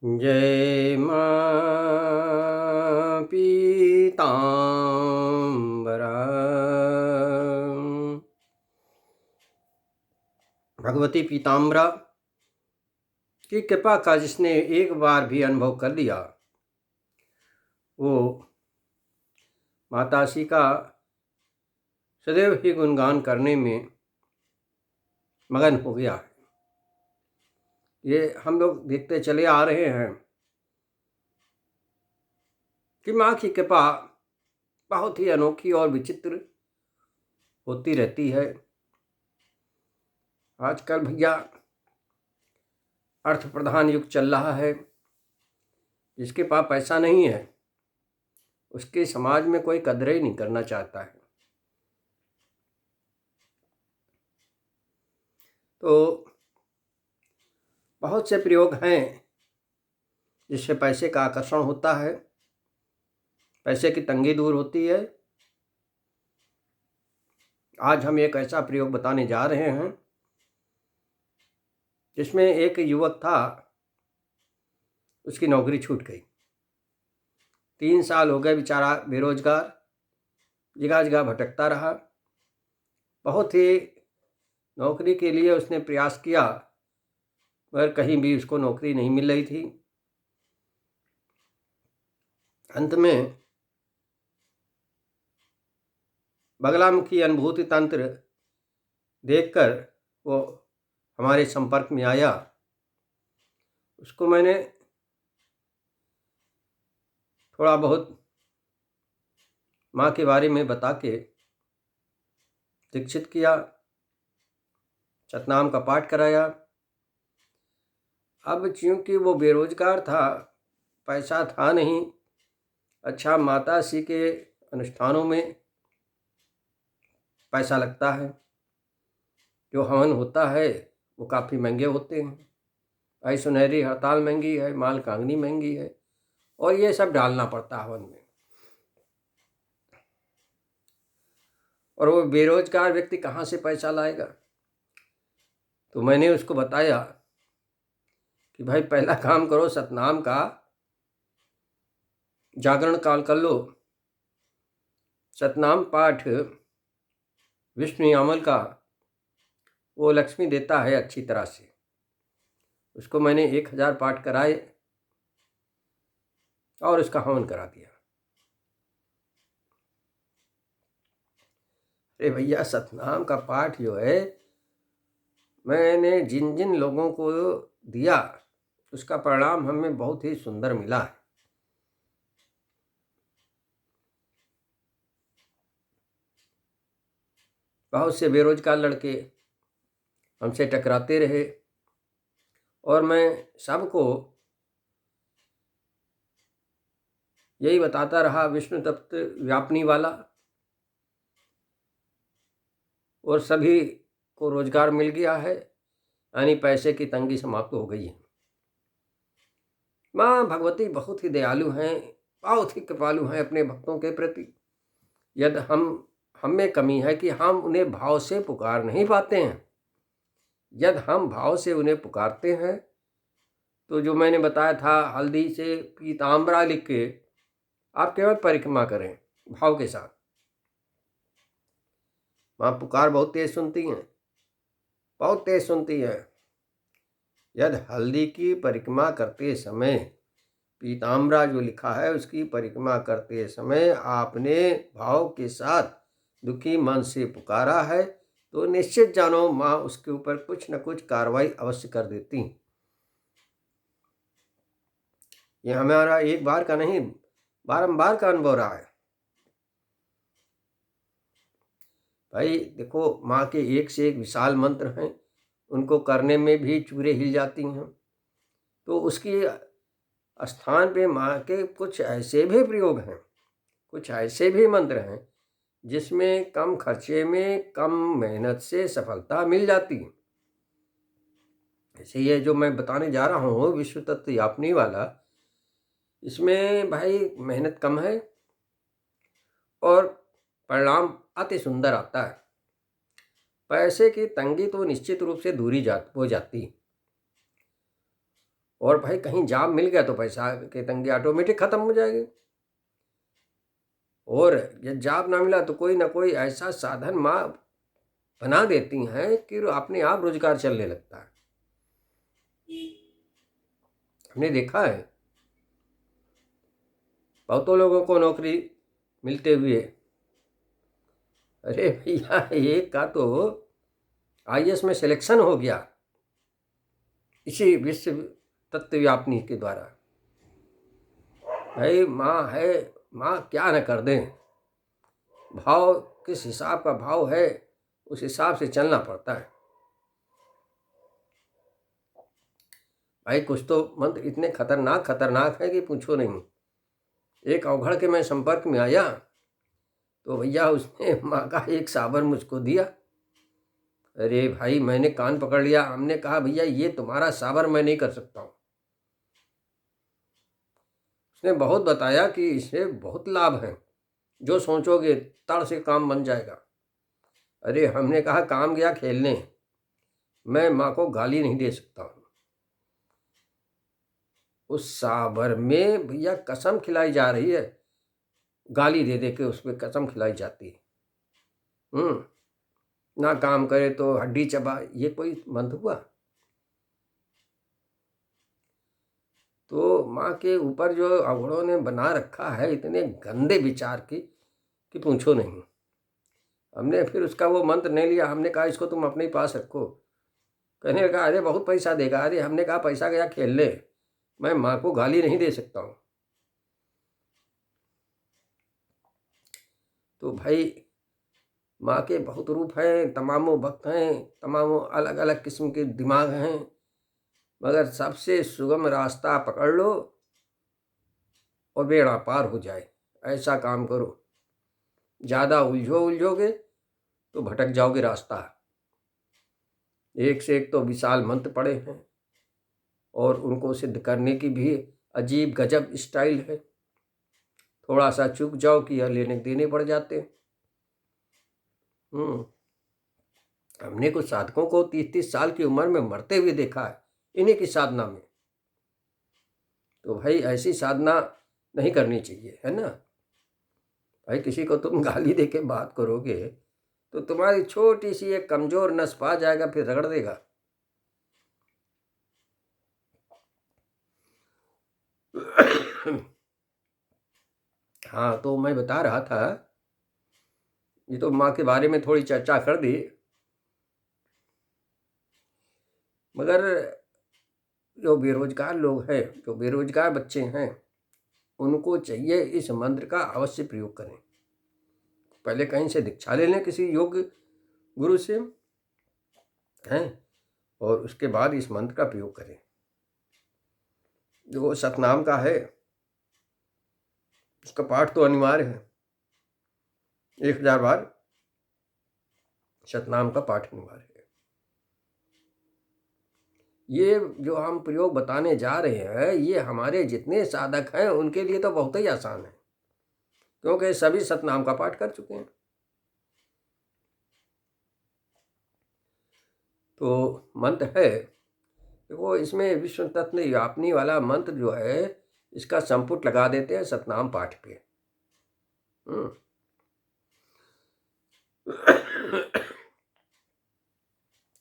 जय मां पीताम्बरा। भगवती पीताम्बरा की कृपा का जिसने एक बार भी अनुभव कर लिया, वो माताश्री का सदैव ही गुणगान करने में मगन हो गया है। ये हम लोग देखते चले आ रहे हैं कि माँ की कृपा बहुत ही अनोखी और विचित्र होती रहती है। आजकल भैया अर्थ प्रधान युग चल रहा है। जिसके पास पैसा नहीं है उसके समाज में कोई कदर ही नहीं करना चाहता है। तो बहुत से प्रयोग हैं जिससे पैसे का आकर्षण होता है, पैसे की तंगी दूर होती है। आज हम एक ऐसा प्रयोग बताने जा रहे हैं जिसमें एक युवक था, उसकी नौकरी छूट गई। 3 साल हो गए बेचारा बेरोजगार, जगह जगह भटकता रहा। बहुत ही नौकरी के लिए उसने प्रयास किया मगर कहीं भी उसको नौकरी नहीं मिल रही थी। अंत में बगलामुखी अनुभूति तंत्र देखकर वो हमारे संपर्क में आया। उसको मैंने थोड़ा बहुत माँ के बारे में बता के दीक्षित किया, सतनाम का पाठ कराया। अब चूँकि वो बेरोजगार था, पैसा था नहीं। अच्छा, माताश्री के अनुष्ठानों में पैसा लगता है, जो हवन होता है वो काफ़ी महंगे होते हैं। भाई सुनहरी हड़ताल महंगी है, माल कांगनी महंगी है, और ये सब डालना पड़ता है हवन में। और वो बेरोजगार व्यक्ति कहाँ से पैसा लाएगा? तो मैंने उसको बताया कि भाई पहला काम करो, सतनाम का जागरण काल कर लो। सतनाम पाठ विष्णु यामल का वो लक्ष्मी देता है अच्छी तरह से। उसको मैंने 1000 पाठ कराए और उसका हवन करा दिया। अरे भैया, सतनाम का पाठ जो है मैंने जिन जिन लोगों को दिया उसका परिणाम हमें बहुत ही सुंदर मिला है। बहुत से बेरोजगार लड़के हमसे टकराते रहे और मैं सबको यही बताता रहा, विष्णु तत्व व्यापनी वाला, और सभी को रोजगार मिल गया है, यानी पैसे की तंगी समाप्त हो गई है। माँ भगवती बहुत ही दयालु हैं, बहुत ही कृपालु हैं अपने भक्तों के प्रति। यदि हम में कमी है कि हम उन्हें भाव से पुकार नहीं पाते हैं। यदि हम भाव से उन्हें पुकारते हैं तो जो मैंने बताया था, हल्दी से पीताम्बरा लिख के आप केवल परिक्रमा करें भाव के साथ। माँ पुकार बहुत तेज सुनती हैं, बहुत तेज सुनती है। यदि हल्दी की परिक्रमा करते समय पीताम्बरा जो लिखा है उसकी परिक्रमा करते समय आपने भाव के साथ दुखी मन से पुकारा है तो निश्चित जानो माँ उसके ऊपर कुछ न कुछ कार्रवाई अवश्य कर देती। ये हमारा एक बार का नहीं, बारंबार का अनुभव रहा है। भाई देखो, माँ के एक से एक विशाल मंत्र हैं, उनको करने में भी चूरे हिल जाती हैं। तो उसकी स्थान पे माँ के कुछ ऐसे भी प्रयोग हैं, कुछ ऐसे भी मंत्र हैं जिसमें कम खर्चे में कम मेहनत से सफलता मिल जाती है। जैसे ये जो मैं बताने जा रहा हूँ विश्व तत्व यापनी वाला, इसमें भाई मेहनत कम है और परिणाम अति सुंदर आता है। पैसे की तंगी तो निश्चित रूप से दूरी हो जाती है। और भाई कहीं जाम मिल गया तो पैसा के तंगी ऑटोमेटिक ख़त्म हो जाएगी। और ये जाप ना मिला तो कोई ना कोई ऐसा साधन माँ बना देती हैं कि अपने आप रोजगार चलने लगता है। हमने देखा है बहुतों लोगों को नौकरी मिलते हुए। अरे भैया, एक का तो आईएएस में सिलेक्शन हो गया इसी विश्व तत्व व्यापिनी के द्वारा। भाई माँ है, माँ क्या न कर दें। भाव किस हिसाब का भाव है उस हिसाब से चलना पड़ता है। भाई कुछ तो मंत्र इतने खतरनाक है कि पूछो नहीं। एक अवघड़ के मैं संपर्क में आया तो भैया उसने माँ का एक साबर मुझको दिया। अरे भाई मैंने कान पकड़ लिया। हमने कहा भैया ये तुम्हारा साबर मैं नहीं कर सकता हूँ। उसने बहुत बताया कि इससे बहुत लाभ हैं, जो सोचोगे तड़ से काम बन जाएगा। अरे हमने कहा काम गया खेलने, मैं माँ को गाली नहीं दे सकता हूँ। उस साबर में भैया कसम खिलाई जा रही है, गाली दे दे के उसमें कसम खिलाई जाती है। ना काम करे तो हड्डी चबा, ये कोई मंत्र हुआ? तो माँ के ऊपर जो अवगुणों ने बना रखा है इतने गंदे विचार की कि पूछो नहीं। हमने फिर उसका वो मंत्र नहीं लिया। हमने कहा इसको तुम अपने ही पास रखो। कहने लगा अरे बहुत पैसा देगा। अरे हमने कहा पैसा गया खेलने, मैं माँ को गाली नहीं दे सकता हूँ। तो भाई माँ के बहुत रूप हैं, तमामों भक्त हैं, तमामों अलग अलग किस्म के दिमाग हैं, मगर सबसे सुगम रास्ता पकड़ लो और बेड़ा पार हो जाए। ऐसा काम करो। ज़्यादा उलझोगे तो भटक जाओगे रास्ता। एक से एक तो विशाल मंत्र पड़े हैं और उनको सिद्ध करने की भी अजीब गजब स्टाइल है। थोड़ा सा चूक जाओ कि यह लेने देने पड़ जाते हैं। हमने कुछ साधकों को 30-30 साल की उम्र में मरते हुए देखा है इन्हीं की साधना में। तो भाई ऐसी साधना नहीं करनी चाहिए, है ना। भाई किसी को तुम गाली दे के बात करोगे तो तुम्हारी छोटी सी एक कमजोर नस पा जाएगा, फिर रगड़ देगा। हाँ, तो मैं बता रहा था, ये तो माँ के बारे में थोड़ी चर्चा कर दी, मगर जो बेरोजगार लोग हैं, जो बेरोजगार बच्चे हैं, उनको चाहिए इस मंत्र का अवश्य प्रयोग करें। पहले कहीं से दीक्षा ले लें किसी योग्य गुरु से, हैं, और उसके बाद इस मंत्र का प्रयोग करें। जो सतनाम का है उसका पाठ तो अनिवार्य है। 1000 बार सतनाम का पाठ अनिवार्य है। ये जो हम प्रयोग बताने जा रहे हैं ये हमारे जितने साधक हैं उनके लिए तो बहुत ही आसान है, क्योंकि सभी सतनाम का पाठ कर चुके हैं। तो मंत्र है, देखो इसमें विश्व तत्व व्यापिनी वाला मंत्र जो है इसका संपुट लगा देते हैं सतनाम पाठ पे।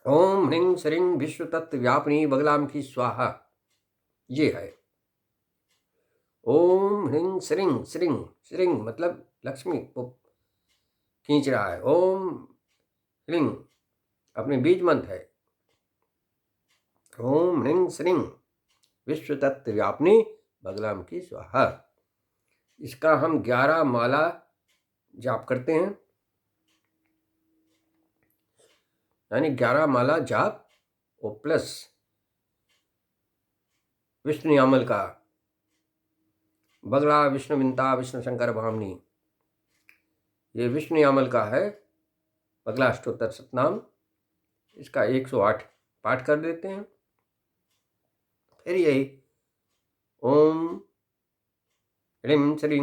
ओम ह्रीं श्रीं विश्व तत्व व्यापिनी बगलाम की स्वाहा, ये है। ओम ह्रीं श्रीं, श्रीं श्रीं मतलब लक्ष्मी को खींच रहा है। ओम ह्रीं अपने बीज मंत्र है। ओम ह्रीं श्रीं विश्व तत्व व्यापिनी बगलाम की स्वाहा। इसका हम 11 माला जाप करते हैं, यानी 11 माला जाप और प्लस विष्णु यामल का बगला विष्णु विंता विष्णु शंकर भामनी, ये विष्णु यामल का है बगला अष्टोत्तर सतनाम। इसका 108 पाठ कर देते हैं। फिर यही ओम ह्रीं श्रीं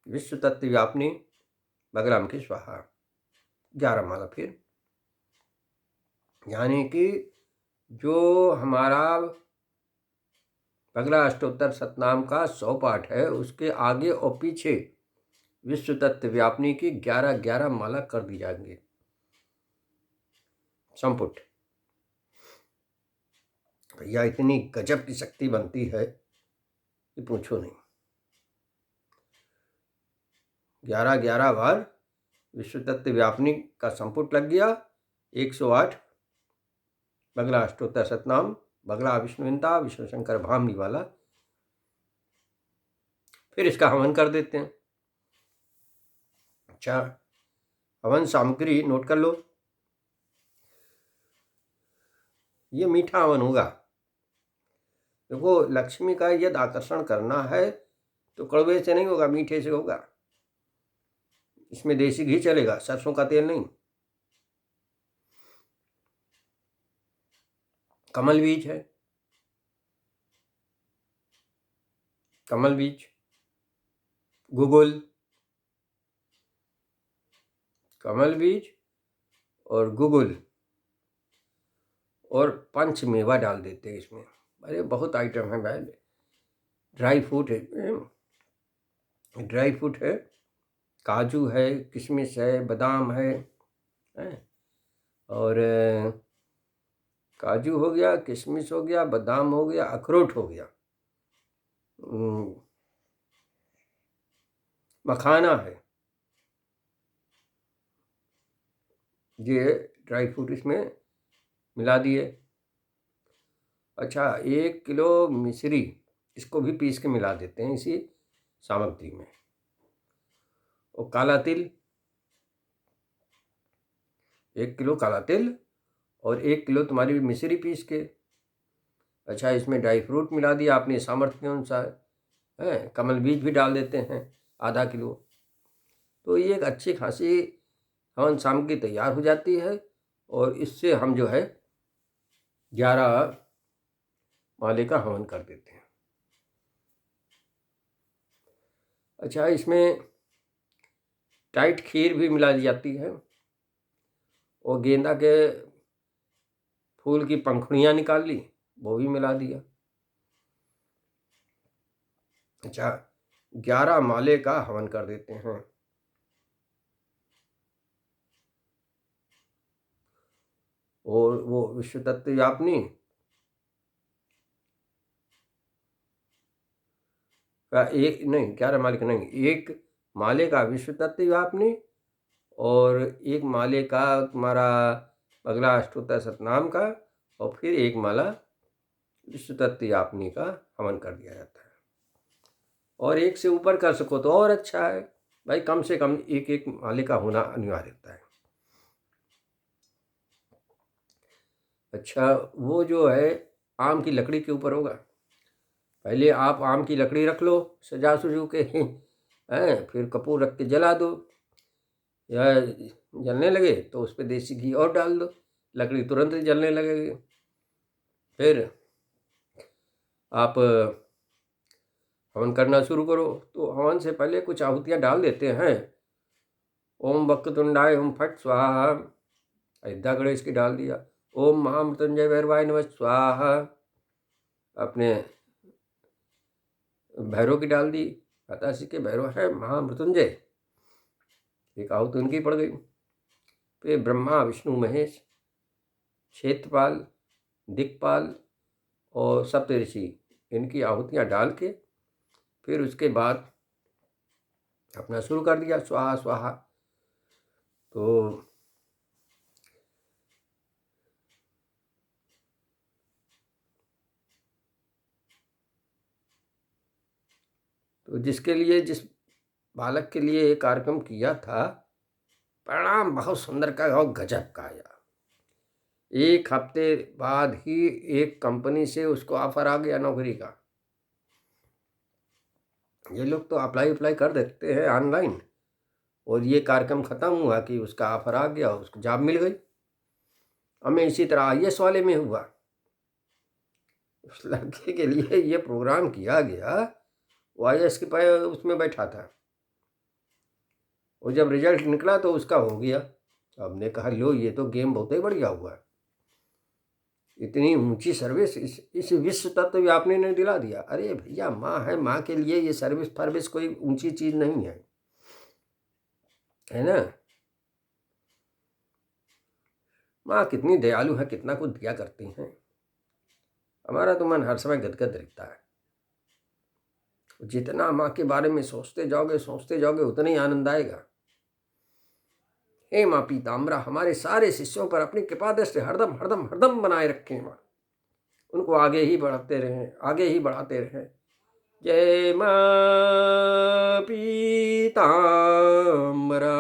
विश्व तत्व व्यापिनी बगलाम की स्वाहा, 11 माला फिर। यानी कि जो हमारा अगला अष्टोत्तर शतनाम का 100 पाठ है, उसके आगे और पीछे विश्व तत्व व्यापिनी की 11-11 माला कर दी जाएंगे संपुट। भैया इतनी गजब की शक्ति बनती है कि पूछो नहीं। 11-11 बार विश्व तत्व व्यापिनी का संपुट लग गया। 108 बगला अष्टोत्तर शतनाम, बगला विष्णुविंता विष्णु शंकर भामनी वाला। फिर इसका हवन कर देते हैं। अच्छा, हवन सामग्री नोट कर लो। ये मीठा हवन होगा। देखो, लक्ष्मी का यदि आकर्षण करना है तो कड़वे से नहीं होगा, मीठे से होगा। इसमें देसी घी चलेगा, सरसों का तेल नहीं। कमल बीज है, कमल बीज, गुगुल, कमल बीज और गुगुल और पंच मेवा डाल देते हैं इसमें। अरे बहुत आइटम है भाई। ड्राई फ्रूट है, ड्राई फ्रूट है, काजू है, किशमिश है, बादाम है, और काजू हो गया, किशमिश हो गया, बादाम हो गया, अखरोट हो गया, मखाना है। ये ड्राई फ्रूट इसमें मिला दिए। अच्छा, 1 किलो मिश्री, इसको भी पीस के मिला देते हैं इसी सामग्री में। और काला तिल, 1 किलो काला तिल और 1 किलो तुम्हारी मिश्री पीस के। अच्छा, इसमें ड्राई फ्रूट मिला दिया अपने सामर्थ्य के अनुसार है। कमल बीज भी डाल देते हैं आधा किलो। तो ये एक अच्छी खासी हवन सामग्री तैयार हो जाती है और इससे हम जो है 11 माले का हवन कर देते हैं। अच्छा, इसमें टाइट खीर भी मिला दी जाती है और गेंदा के फूल की पंखुड़ियाँ निकाल ली, वो भी मिला दिया। अच्छा, 11 माले का हवन कर देते हैं। और वो विश्व तत्व व्यापिनी का एक नहीं, 11 माले का नहीं, 1 माले का विश्व तत्व व्यापिनी और 1 माले का तुम्हारा अगला अष्टोत्तर शतनाम का, और फिर 1 माला विश्व तत्व व्यापिनी का हवन कर दिया जाता है। और 1 से ऊपर कर सको तो और अच्छा है भाई, कम से कम 1-1 माले का होना अनिवार्य होता है। अच्छा, वो जो है आम की लकड़ी के ऊपर होगा। पहले आप आम की लकड़ी रख लो सजा सुजू के हैं, फिर कपूर रख के जला दो, या जलने लगे तो उस पर देसी घी और डाल दो, लकड़ी तुरंत ही जलने लगेगी। फिर आप हवन करना शुरू करो। तो हवन से पहले कुछ आहुतियाँ डाल देते हैं। ओम वक्रतुंडाय ओम फट स्वाहा, अयोध्या गणेश की डाल दिया। ओम महामृत्युंजय भैरवाय नमः स्वाहा, अपने भैरव की डाल दी, बतासी के भैरव है महामृत्युंजय, एक आहुति उनकी पड़ गई। फिर ब्रह्मा विष्णु महेश, क्षेत्रपाल, दिक्पाल और सप्तऋषि, इनकी आहुतियाँ डाल के फिर उसके बाद अपना शुरू कर दिया स्वाहा स्वाहा। तो जिसके लिए, जिस बालक के लिए ये कार्यक्रम किया था, परिणाम बहुत सुंदर का और गजब का आया। 1 हफ्ते बाद ही एक कंपनी से उसको ऑफर आ गया नौकरी का। ये लोग तो अप्लाई कर देते हैं ऑनलाइन, और ये कार्यक्रम ख़त्म हुआ कि उसका ऑफर आ गया, उसको जॉब मिल गई। हमें इसी तरह IAS वाले में हुआ। उस लड़के के लिए ये प्रोग्राम किया गया, वो IAS के पाए उसमें बैठा था, और जब रिजल्ट निकला तो उसका हो गया। हमने कहा लो, ये तो गेम बहुत ही बढ़िया हुआ। इतनी ऊंची सर्विस इस विश्व तत्व व्यापिनी ने दिला दिया। अरे भैया, माँ है, माँ के लिए ये सर्विस फर्विस कोई ऊंची चीज नहीं है ना। माँ कितनी दयालु है, कितना कुछ दिया करती हैं। हमारा तो मन हर समय गदगद रहता है। जितना माँ के बारे में सोचते जाओगे उतना ही आनंद आएगा। हे माँ पीताम्बरा, हमारे सारे शिष्यों पर अपनी कृपा दृष्टि हरदम हरदम हरदम बनाए रखें माँ। उनको आगे ही बढ़ाते रहें, आगे ही बढ़ाते रहें। जय माँ पीताम्बरा।